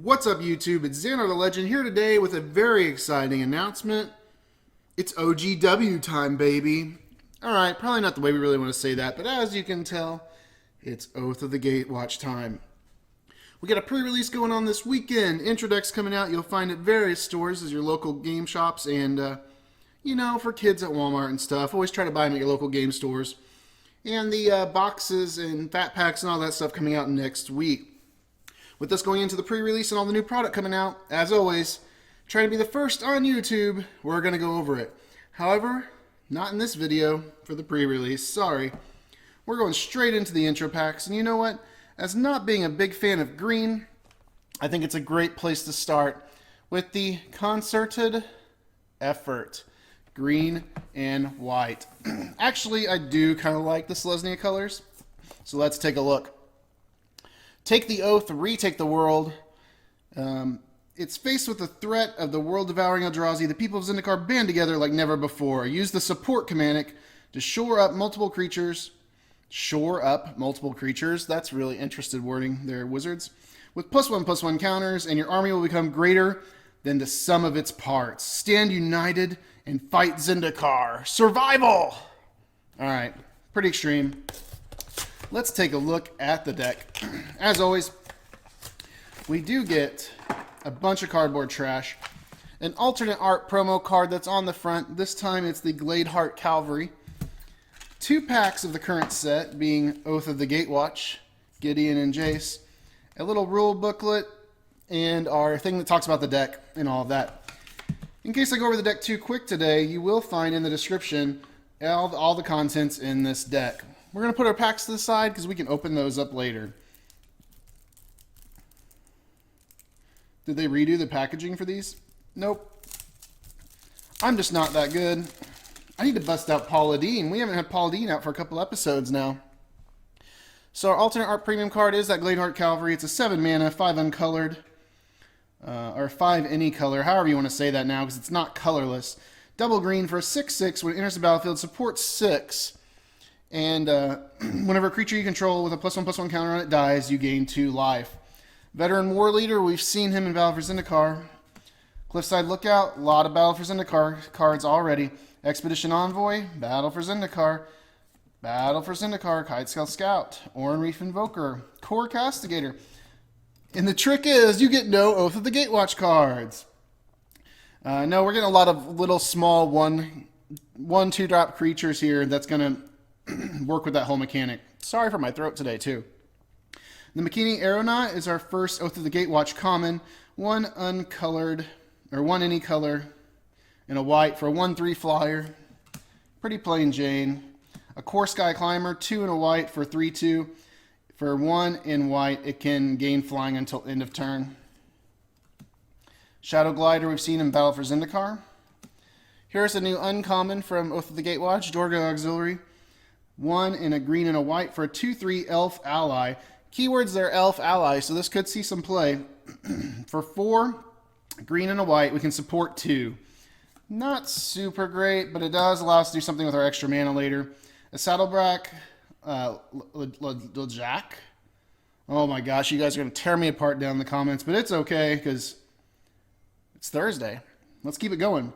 What's up, YouTube? It's Zandar the Legend here today with a very exciting announcement. It's OGW time, baby. Alright, probably not the way we really want to say that, but as you can tell, it's Oath of the Gatewatch time. We got a pre-release going on this weekend. Intro decks coming out. You'll find at various stores as your local game shops and, you know, for kids at Walmart and stuff. Always try to buy them at your local game stores. And the boxes and fat packs and all that stuff coming out next week. With us going into the pre-release and all the new product coming out, as always, try to be the first on YouTube. We're going to go over it. However, not in this video for the pre-release. Sorry. We're going straight into the intro packs. And you know what? As not being a big fan of green, I think it's a great place to start with the concerted effort. Green and white. Actually, I do kind of like the Selesnya colors. So let's take a look. Take the oath, retake the world. It's faced with the threat of the world-devouring Eldrazi. The people of Zendikar band together like never before. Use the support command to shore up multiple creatures. Shore up multiple creatures. That's really interesting wording there, wizards. With +1/+1 counters, and your army will become greater than the sum of its parts. Stand united and fight Zendikar. Survival! Alright, pretty extreme. Let's take a look at the deck. As always, we do get a bunch of cardboard trash. An alternate art promo card that's on the front. This time it's the Gladehart Cavalry. 2 packs of the current set, being Oath of the Gatewatch, Gideon and Jace. A little rule booklet, and our thing that talks about the deck and all of that. In case I go over the deck too quick today, you will find in the description all the contents in this deck. We're going to put our packs to the side because we can open those up later. Did they redo the packaging for these? Nope. I'm just not that good. I need to bust out Paula Deen. We haven't had Paula Deen out for a couple episodes now. So our alternate art premium card is that Gladehart Cavalry. It's a 7 mana, 5 uncolored, or 5 any color, however you want to say that now because it's not colorless. Double green for a 6/6 when it enters the battlefield, supports 6. And whenever a creature you control with a +1/+1 counter on it dies, you gain 2 life. Veteran Warleader, we've seen him in Battle for Zendikar. Cliffside Lookout, a lot of Battle for Zendikar cards already. Expedition Envoy, Battle for Zendikar. Battle for Zendikar, Kitesail Scout. Oran-Rief Invoker, Kor Castigator. And the trick is, you get no Oath of the Gatewatch cards. No, we're getting a lot of little small 1/2 drop creatures here that's going to work with that whole mechanic. Sorry for my throat today, too. The Makindi Aeronaut is our first Oath of the Gatewatch common. 1 uncolored, or 1 any color, and a white for a 1/3 flyer. Pretty plain Jane. A Kor Sky Climber, 2 and a white for 3/2. For 1 in white, it can gain flying until end of turn. Shadow Glider, we've seen in Battle for Zendikar. Here's a new uncommon from Oath of the Gatewatch, Joraga Auxiliary. 1 in a green and a white for a 2/3 elf ally. Keywords there, elf ally, so this could see some play. For 4 green and a white, we can support 2. Not super great, but it does allow us to do something with our extra mana later. A Saddleback Lagac. Oh my gosh, you guys are going to tear me apart down in the comments, but it's okay because it's Thursday. Let's keep it going.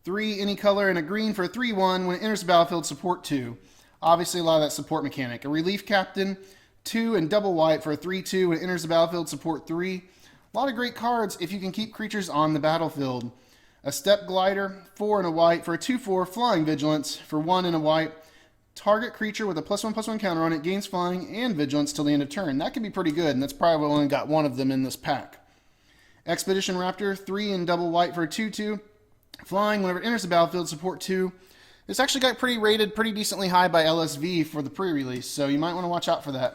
3 any color and a green for a 3/1. When it enters the battlefield, support 2. Obviously, a lot of that support mechanic. A Relief Captain, 2 and double white for a 3/2. When it enters the battlefield, support 3. A lot of great cards if you can keep creatures on the battlefield. A Steppe Glider, 4 and a white for a 2/4 Flying Vigilance for 1 and a white. Target creature with a +1/+1 counter on it gains flying and vigilance till the end of turn. That could be pretty good, and that's probably only got 1 of them in this pack. Expedition Raptor, 3 and double white for a 2/2. Flying, whenever it enters the battlefield, support 2. This actually got rated pretty decently high by LSV for the pre-release, so you might want to watch out for that.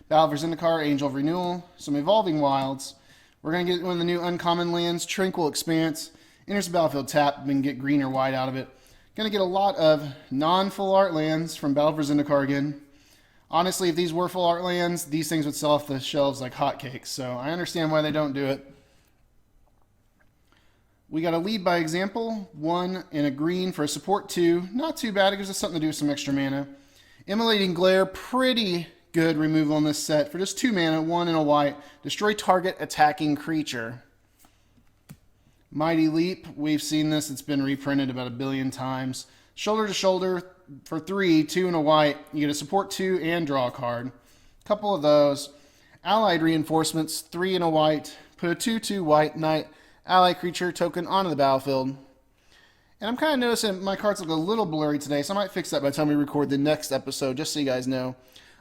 Battle for Zendikar, Angel of Renewal, some Evolving Wilds. We're going to get one of the new uncommon lands, Tranquil Expanse. Enters the battlefield, tap, and get green or white out of it. Going to get a lot of non-full art lands from Battle for Zendikar again. Honestly, if these were full art lands, these things would sell off the shelves like hotcakes, so I understand why they don't do it. We got a lead by example, 1 and a green for a support 2. Not too bad, it gives us something to do with some extra mana. Immolating Glare, pretty good removal in this set. For just 2 mana, 1 and a white, destroy target attacking creature. Mighty Leap, we've seen this. It's been reprinted about 1 billion times. Shoulder to Shoulder for 3, 2 and a white. You get a support 2 and draw a card. Couple of those. Allied Reinforcements, 3 and a white. Put a 2/2 white knight ally creature token onto the battlefield. And I'm kind of noticing my cards look a little blurry today, so I might fix that by the time we record the next episode, just so you guys know.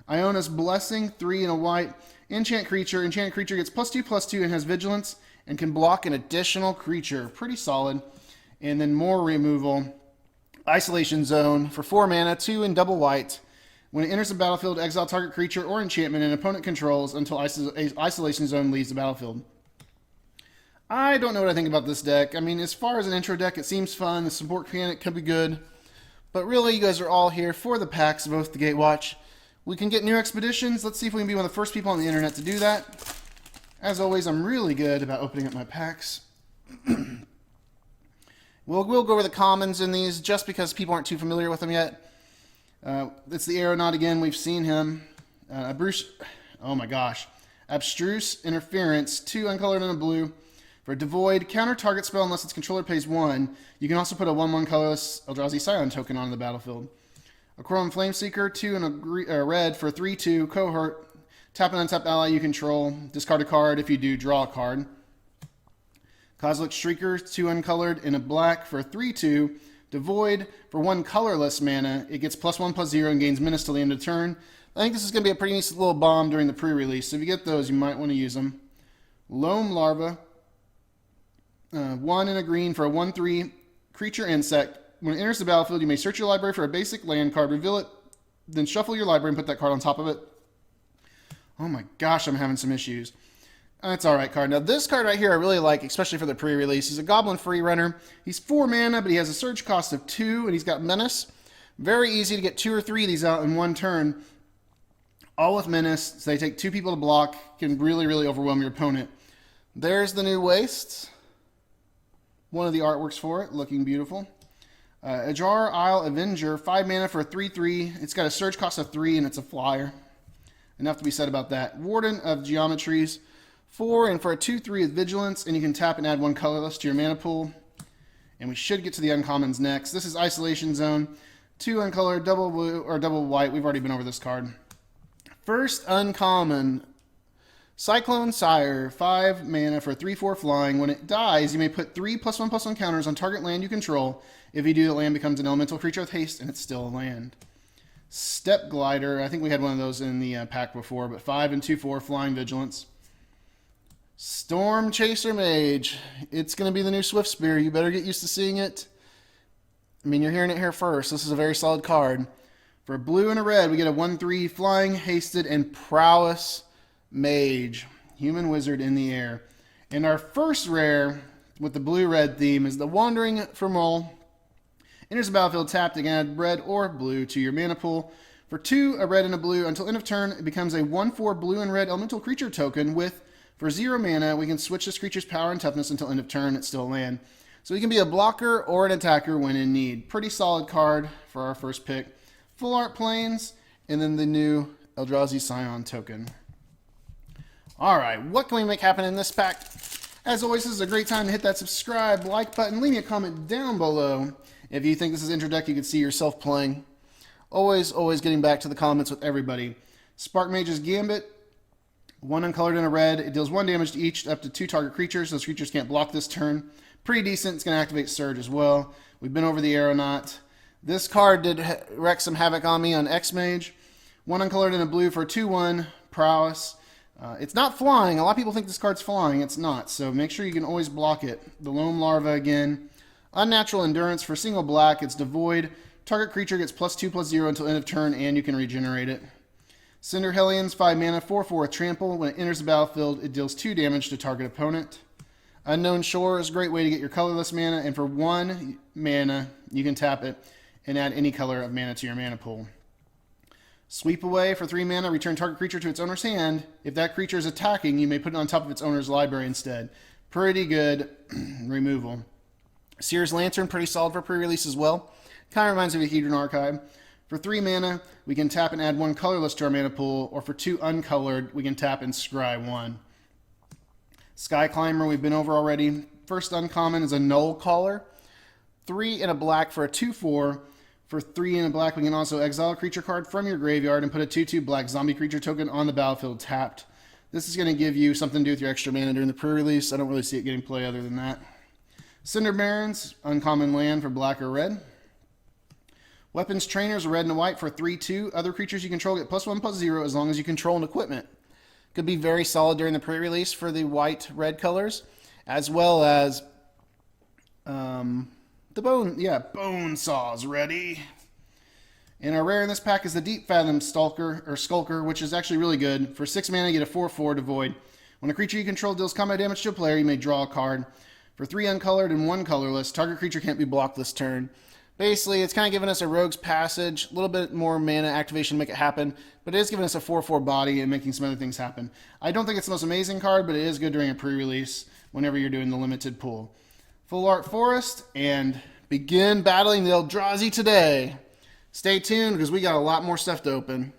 Iona's Blessing, 3 and a white. Enchant creature. Enchanted creature gets +2/+2 and has vigilance and can block an additional creature. Pretty solid. And then more removal. Isolation Zone for 4 mana, 2 and double white. When it enters the battlefield, exile target creature or enchantment an opponent controls until Isolation Zone leaves the battlefield. I don't know what I think about this deck. I mean, as far as an intro deck, it seems fun. The support mechanic could be good. But really, you guys are all here for the packs of both the Gatewatch. We can get new expeditions. Let's see if we can be one of the first people on the internet to do that. As always, I'm really good about opening up my packs. We'll go over the commons in these just because people aren't too familiar with them yet. It's the Aeronaut again. We've seen him. Bruce, oh my gosh. Abstruse Interference, 2 uncolored and a blue. For Devoid, counter target spell unless its controller pays 1. You can also put a 1/1 colorless Eldrazi Scion token onto the battlefield. A Chrome Flameseeker, 2 and a red for 3/2. Cohort, tap an untapped ally you control. Discard a card. If you do, draw a card. Cosmic Shrieker, 2 uncolored and a black for 3/2. Devoid, for 1 colorless mana. It gets +1/+0 and gains menace till the end of the turn. I think this is going to be a pretty nice little bomb during the pre-release, so if you get those, you might want to use them. Loam Larva, 1 and a green for a 1/3 creature insect. When it enters the battlefield, you may search your library for a basic land card, reveal it, then shuffle your library and put that card on top of it. Oh my gosh, I'm having some issues. That's alright card. Now this card right here I really like, especially for the pre-release. He's a Goblin Free Runner. He's 4 mana, but he has a surge cost of 2, and he's got Menace. Very easy to get 2 or 3 of these out in one turn. All with Menace, so they take 2 people to block, can really, really overwhelm your opponent. There's the new Waste. One of the artworks for it, looking beautiful. Ajar Isle Avenger, 5 mana for a 3/3. It's got a surge cost of 3, and it's a flyer. Enough to be said about that. Warden of Geometries, 4 and for a 2/3 with Vigilance, and you can tap and add 1 colorless to your mana pool. And we should get to the uncommons next. This is Isolation Zone, 2 uncolored, double blue or double white. We've already been over this card. First uncommon, Cyclone Sire, 5 mana for 3/4 flying. When it dies, you may put 3 +1/+1 counters on target land you control. If you do, the land becomes an elemental creature with haste, and it's still a land. Steppe Glider, I think we had one of those in the pack before, but 5 and 2/4 flying vigilance. Storm Chaser Mage, it's going to be the new Swift Spear. You better get used to seeing it. I mean, you're hearing it here first. This is a very solid card. For a blue and a red, we get a 1/3 flying, hasted, and prowess Mage, human wizard in the air. And our first rare with the blue-red theme is the Wandering from Roll. Enters the battlefield tapped, and add red or blue to your mana pool. For 2, a red and a blue. Until end of turn, it becomes a 1/4 blue and red elemental creature token with, for 0 mana, we can switch this creature's power and toughness until end of turn. It's still a land. So he can be a blocker or an attacker when in need. Pretty solid card for our first pick. Full Art Plains, and then the new Eldrazi Scion token. Alright, what can we make happen in this pack? As always, this is a great time to hit that subscribe, like button, leave me a comment down below if you think this is intro deck you could see yourself playing. Always getting back to the comments with everybody. Spark Mage's Gambit, 1 uncolored and a red. It deals 1 damage to each up to 2 target creatures. Those creatures can't block this turn. Pretty decent. It's going to activate Surge as well. We've been over the Aeronaut. This card did wreak some havoc on me on X-Mage. 1 uncolored and a blue for a 2/1 prowess. It's not flying. A lot of people think this card's flying. It's not, so make sure you can always block it. The Loam Larva again. Unnatural Endurance for single black. It's Devoid. Target creature gets +2/+0 until end of turn, and you can regenerate it. Cinder Hellions, 5 mana, 4/4 trample. When it enters the battlefield, it deals 2 damage to target opponent. Unknown Shore is a great way to get your colorless mana, and for 1 mana, you can tap it and add any color of mana to your mana pool. Sweep Away for 3 mana, return target creature to its owner's hand. If that creature is attacking, you may put it on top of its owner's library instead. Pretty good removal. Seer's Lantern, pretty solid for pre-release as well. Kind of reminds me of a Hedron Archive. For 3 mana, we can tap and add 1 colorless to our mana pool, or for 2 uncolored, we can tap and scry 1. Sky Climber we've been over already. First uncommon is a Null Caller. 3 and a black for a 2/4. For 3 and a black, we can also exile a creature card from your graveyard and put a 2/2 black zombie creature token on the battlefield tapped. This is going to give you something to do with your extra mana during the pre-release. I don't really see it getting play other than that. Cinder Barons, uncommon land for black or red. Weapons Trainers, red and white for 3/2. Other creatures you control get +1/+0 as long as you control an equipment. Could be very solid during the pre-release for the white-red colors, as well as the Bone Saw's ready. And our rare in this pack is the Deep Fathom Skulker, which is actually really good. For 6 mana, you get a 4/4 Devoid. When a creature you control deals combat damage to a player, you may draw a card. For 3 uncolored and 1 colorless, target creature can't be blocked this turn. Basically, it's kind of giving us a Rogue's Passage, a little bit more mana activation to make it happen, but it is giving us a 4/4 body and making some other things happen. I don't think it's the most amazing card, but it is good during a pre-release whenever you're doing the limited pool. Full Art Forest, and begin battling the Eldrazi today. Stay tuned because we got a lot more stuff to open.